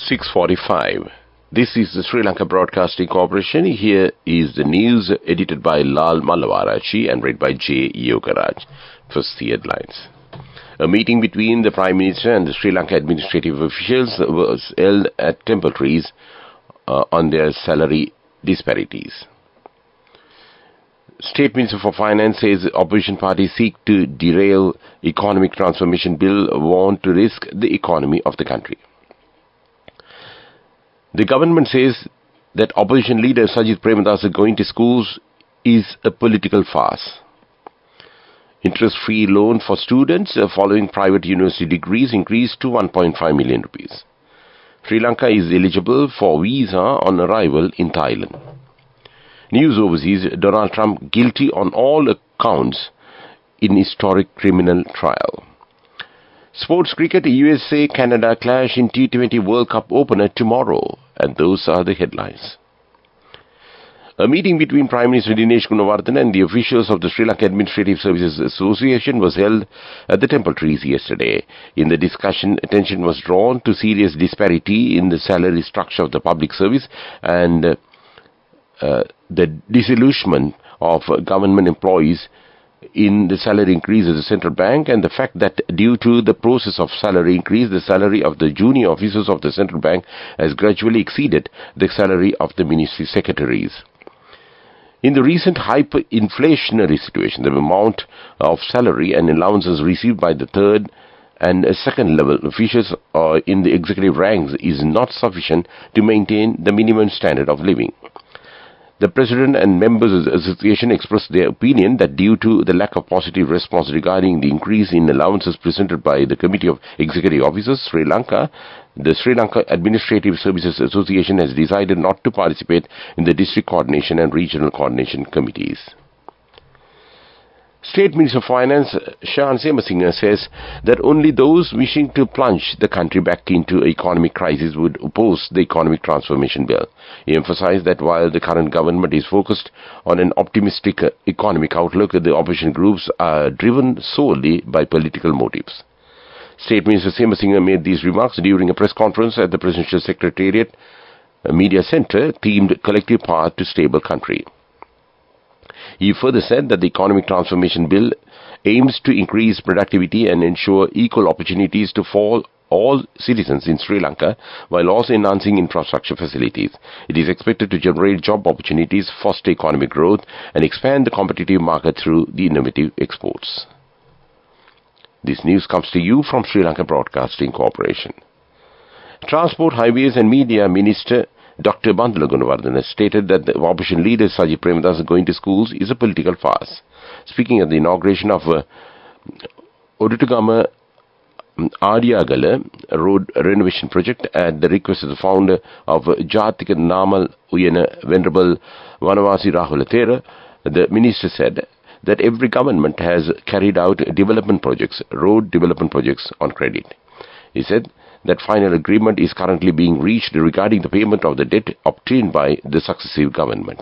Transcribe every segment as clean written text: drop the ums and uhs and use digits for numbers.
6:45. This is the Sri Lanka Broadcasting Corporation. Here is the news edited by Lal Malawarachi and read by J. Yogaraj. First, the headlines. A meeting between the Prime Minister and the Sri Lanka administrative officials was held at Temple Trees on their salary disparities. State Minister for Finance says opposition parties seek to derail economic transformation bill, warned to risk the economy of the country. The government says that opposition leader Sajith Premadasa going to schools is a political farce. Interest-free loan for students following private university degrees increased to 1.5 million rupees. Sri Lanka is eligible for visa on arrival in Thailand. News overseas, Donald Trump guilty on all accounts in historic criminal trial. Sports cricket, USA-Canada clash in T20 World Cup opener tomorrow. And those are the headlines. A meeting between Prime Minister Dinesh Gunawardena and the officials of the Sri Lanka Administrative Services Association was held at the Temple Trees yesterday. In the discussion, attention was drawn to serious disparity in the salary structure of the public service and the disillusionment of government employees in the salary increase of the central bank, and the fact that due to the process of salary increase, the salary of the junior officers of the central bank has gradually exceeded the salary of the ministry secretaries. In the recent hyperinflationary situation, the amount of salary and allowances received by the third and second level officials in the executive ranks is not sufficient to maintain the minimum standard of living. The President and members of the association expressed their opinion that due to the lack of positive response regarding the increase in allowances presented by the Committee of Executive Officers, Sri Lanka, the Sri Lanka Administrative Services Association has decided not to participate in the district coordination and regional coordination committees. State Minister of Finance Shan Semasinga says that only those wishing to plunge the country back into an economic crisis would oppose the economic transformation bill. He emphasized that while the current government is focused on an optimistic economic outlook, the opposition groups are driven solely by political motives. State Minister Semasinga made these remarks during a press conference at the Presidential Secretariat Media Centre themed Collective Path to Stable Country. He further said that the Economic Transformation Bill aims to increase productivity and ensure equal opportunities to all citizens in Sri Lanka while also enhancing infrastructure facilities. It is expected to generate job opportunities, foster economic growth, and expand the competitive market through the innovative exports. This news comes to you from Sri Lanka Broadcasting Corporation. Transport, Highways and Media Minister Dr. Bandula Gunawardena stated that the opposition leader Sajith Premadasa going to schools is a political farce. Speaking at the inauguration of Odutugama Adiagala road renovation project at the request of the founder of Jathika Namal Uyana Venerable Vanavasi Rahula Thera, the minister said that every government has carried out development projects, road development projects on credit. He said that final agreement is currently being reached regarding the payment of the debt obtained by the successive government.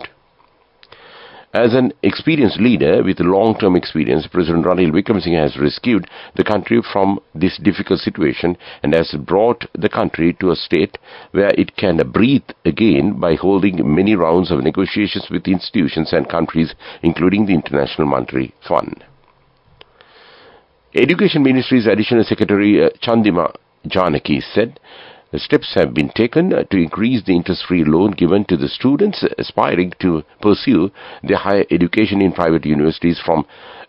As an experienced leader with long-term experience, President Ranil Wickremesinghe has rescued the country from this difficult situation and has brought the country to a state where it can breathe again by holding many rounds of negotiations with institutions and countries, including the International Monetary Fund. Education Ministry's Additional Secretary Chandima Janaki said steps have been taken to increase the interest-free loan given to the students aspiring to pursue their higher education in private universities from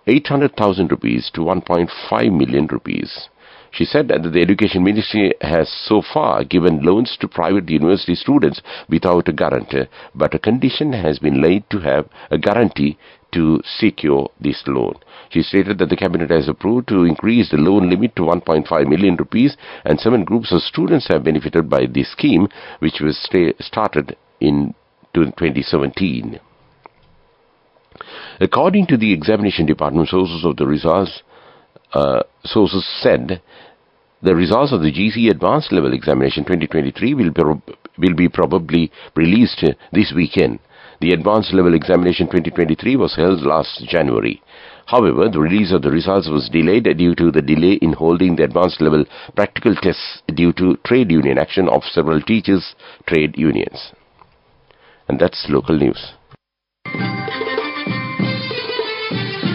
800,000 rupees to 1.5 million rupees. She said that the Education Ministry has so far given loans to private university students without a guarantor, but a condition has been laid to have a guarantee to secure this loan. She stated that the Cabinet has approved to increase the loan limit to 1.5 million rupees and 7 groups of students have benefited by this scheme, which was started in 2017. According to the Examination Department, sources said the results of the GC Advanced Level Examination 2023 will be probably released this weekend. The Advanced Level Examination 2023 was held last January. However, the release of the results was delayed due to the delay in holding the advanced level practical tests due to trade union action of several teachers' trade unions. And that's local news.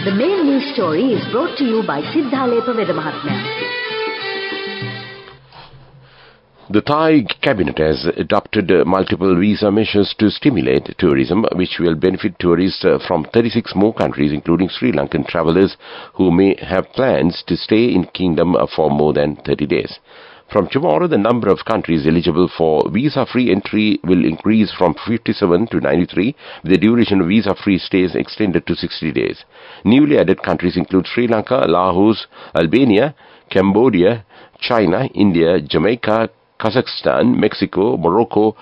The main news story is brought to you by Sinhala Mahatmya. The Thai cabinet has adopted multiple visa measures to stimulate tourism, which will benefit tourists from 36 more countries, including Sri Lankan travellers who may have plans to stay in Kingdom for more than 30 days. From tomorrow, the number of countries eligible for visa-free entry will increase from 57 to 93, with the duration of visa-free stays extended to 60 days. Newly added countries include Sri Lanka, Laos, Albania, Cambodia, China, India, Jamaica, Kazakhstan, Mexico, Morocco,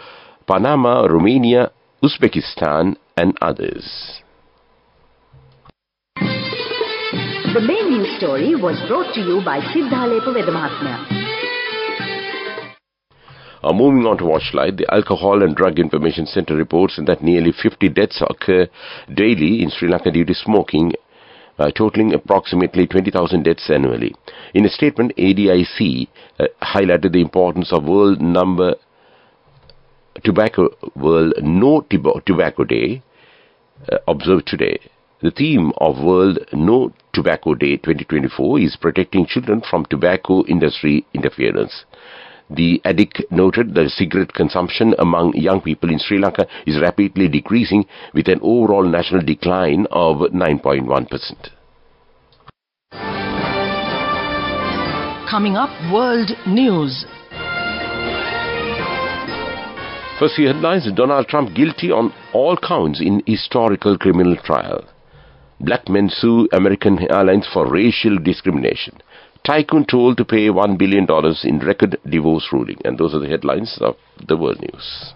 Panama, Romania, Uzbekistan, and others. The main news story was brought to you by Sinhala Mahatmya. Moving on to Watchlight, the Alcohol and Drug Information Centre reports that nearly 50 deaths occur daily in Sri Lanka due to smoking, totaling approximately 20,000 deaths annually. In a statement, ADIC highlighted the importance of World No Tobacco Day observed today. The theme of World No Tobacco Day 2024 is protecting children from tobacco industry interference. The ADIC noted that cigarette consumption among young people in Sri Lanka is rapidly decreasing, with an overall national decline of 9.1%. Coming up, World News. First, the headlines: Donald Trump guilty on all counts in historical criminal trial. Black men sue American Airlines for racial discrimination. Tycoon told to pay $1 billion in record divorce ruling. And those are the headlines of the World News.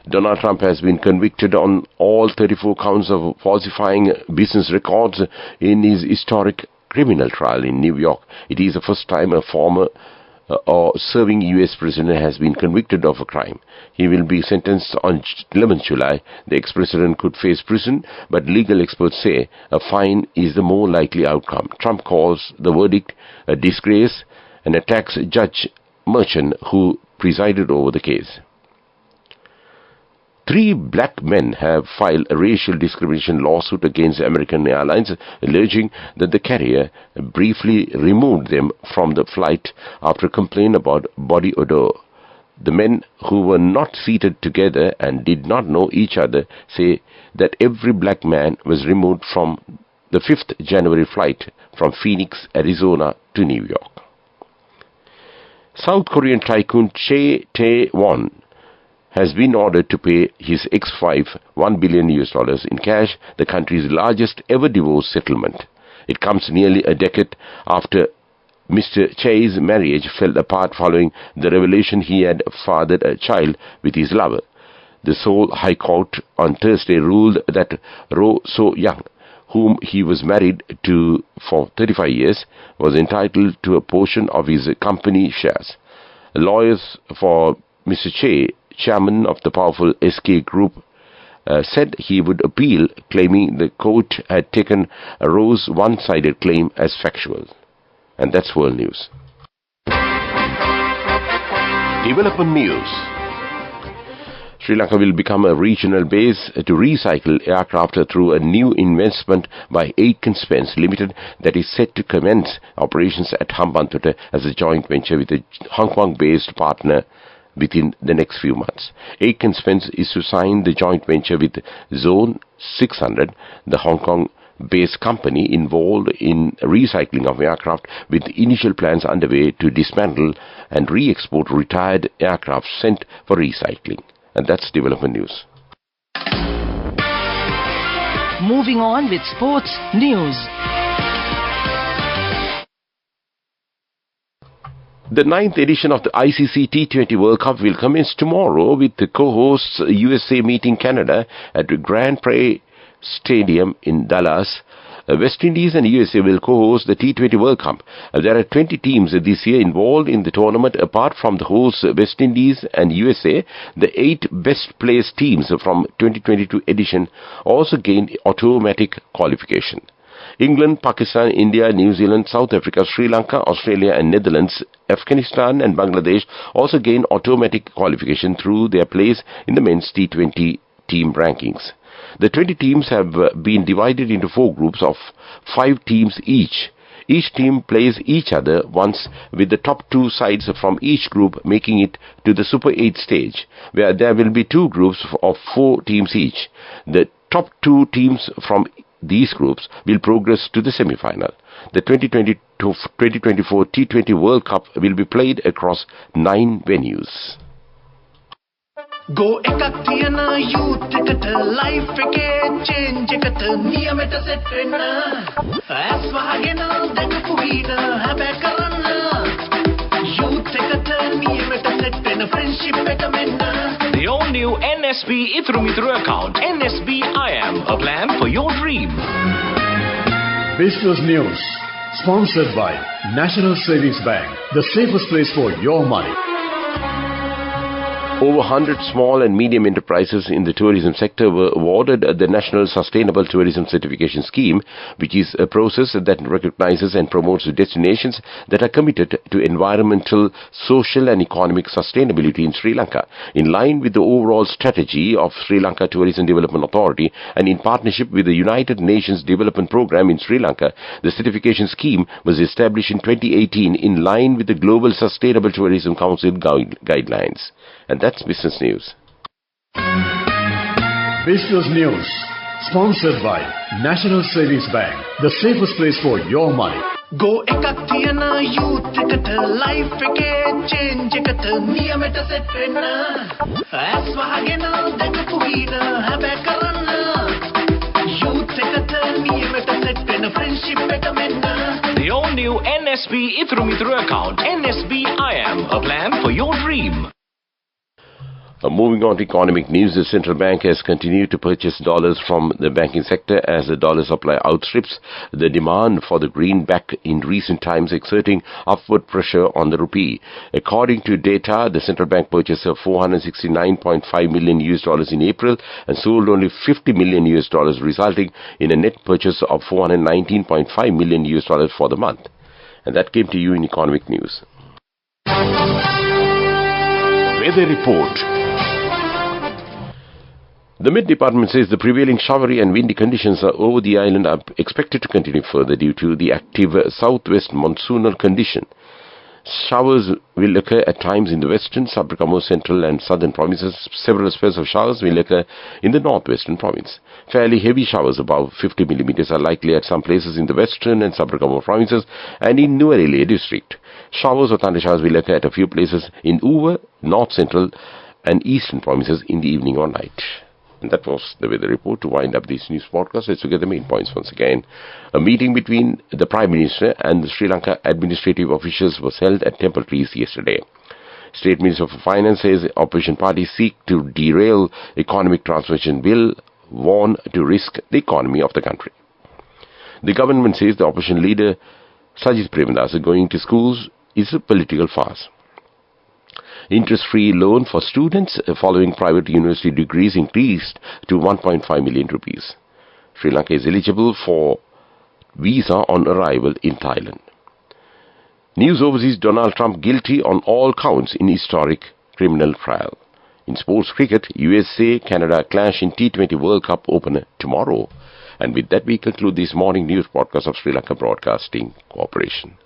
Donald Trump has been convicted on all 34 counts of falsifying business records in his historic criminal trial in New York. It is the first time a former or serving U.S. president has been convicted of a crime. He will be sentenced on 11th July. The ex-president could face prison, but legal experts say a fine is the more likely outcome. Trump calls the verdict a disgrace and attacks Judge Merchant, who presided over the case. 3 black men have filed a racial discrimination lawsuit against American Airlines, alleging that the carrier briefly removed them from the flight after a complaint about body odor. The men, who were not seated together and did not know each other, say that every black man was removed from the 5th January flight from Phoenix, Arizona to New York. South Korean tycoon Chae Tae-won has been ordered to pay his ex-wife $1 billion in cash, the country's largest ever divorce settlement. It comes nearly a decade after Mr. Chae's marriage fell apart following the revelation he had fathered a child with his lover. The Seoul High Court on Thursday ruled that Ro So-young, whom he was married to for 35 years, was entitled to a portion of his company shares. Lawyers for Mr. Chae, chairman of the powerful SK Group, said he would appeal, claiming the court had taken Ro's one-sided claim as factual. And that's World News. Development News. Sri Lanka will become a regional base to recycle aircraft through a new investment by Aiken Spence Limited that is set to commence operations at Hambantota as a joint venture with a Hong Kong-based partner within the next few months. Aiken Spence is to sign the joint venture with Zone 600, the Hong Kong-based company involved in recycling of aircraft, with initial plans underway to dismantle and re-export retired aircraft sent for recycling. And that's development news. Moving on with sports news. The 9th edition of the ICC T20 World Cup will commence tomorrow, with the co-hosts USA meeting Canada at Grand Prix Stadium in Dallas. West Indies and USA will co-host the T20 World Cup. There are 20 teams this year involved in the tournament. Apart from the hosts West Indies and USA, the 8 best placed teams from 2022 edition also gained automatic qualification. England, Pakistan, India, New Zealand, South Africa, Sri Lanka, Australia and Netherlands, Afghanistan and Bangladesh also gained automatic qualification through their place in the men's T20 team rankings. The 20 teams have been divided into 4 groups of 5 teams each. Each team plays each other once, with the top 2 sides from each group making it to the Super 8 stage, where there will be 2 groups of 4 teams each. The top 2 teams from these groups will progress to the semi-final. The 2024 T20 World Cup will be played across 9 venues. Go ekak thiyana youth eකට life එකේ change එකට නියමෙට set වෙන්න ඇස් වහගෙන දැකපු වීන හැබැ කරන්න youth එකට නියමෙට set වෙන friendship එක මෙන්න. The all-new NSB Ithru Mithru account, NSB IM, a plan for your dream. Business News, sponsored by National Savings Bank, the safest place for your money. Over 100 small and medium enterprises in the tourism sector were awarded the National Sustainable Tourism Certification Scheme, which is a process that recognizes and promotes destinations that are committed to environmental, social and economic sustainability in Sri Lanka, in line with the overall strategy of Sri Lanka Tourism Development Authority and in partnership with the United Nations Development Programme in Sri Lanka. The certification scheme was established in 2018 in line with the Global Sustainable Tourism Council guidelines. And that's Business News. Business News, sponsored by National Savings Bank, the safest place for your money. Go ekak thiyana youth එකට life එකේ change එකට නියමෙට set වෙන්න ඇස් වහගෙන දැකපු වීන හැබැ කරන්න youth එකට නියමෙට set වෙන friendship එක මෙන්න. The all-new NSB Ithru Mithru account, NSB IM, a plan for your dream. Moving on to economic news, the central bank has continued to purchase dollars from the banking sector as the dollar supply outstrips the demand for the greenback in recent times, exerting upward pressure on the rupee. According to data, the central bank purchased $469.5 million in April and sold only $50 million, resulting in a net purchase of $419.5 million for the month. And that came to you in economic news. Weather report. The Met Department says the prevailing showery and windy conditions over the island are expected to continue further due to the active southwest monsoonal condition. Showers will occur at times in the western, sub-Brahmo, central and southern provinces. Several spells of showers will occur in the northwestern province. Fairly heavy showers above 50 millimeters are likely at some places in the western and sub-Brahmo provinces and in Nuwara district. Showers or thundershowers will occur at a few places in Uva, north central and eastern provinces in the evening or night. And that was the weather report. To wind up this news podcast, let's look at the main points once again. A meeting between the Prime Minister and the Sri Lanka administrative officials was held at Temple Trees yesterday. State Minister for Finance says opposition parties seek to derail economic transformation bill, warn to risk the economy of the country. The government says the opposition leader Sajith Premadasa going to schools is a political farce. Interest-free loan for students following private university degrees increased to 1.5 million rupees. Sri Lanka is eligible for visa on arrival in Thailand. News overseas: Donald Trump guilty on all counts in historic criminal trial. In sports cricket, USA-Canada clash in T20 World Cup opener tomorrow. And with that, we conclude this morning news podcast of Sri Lanka Broadcasting Corporation.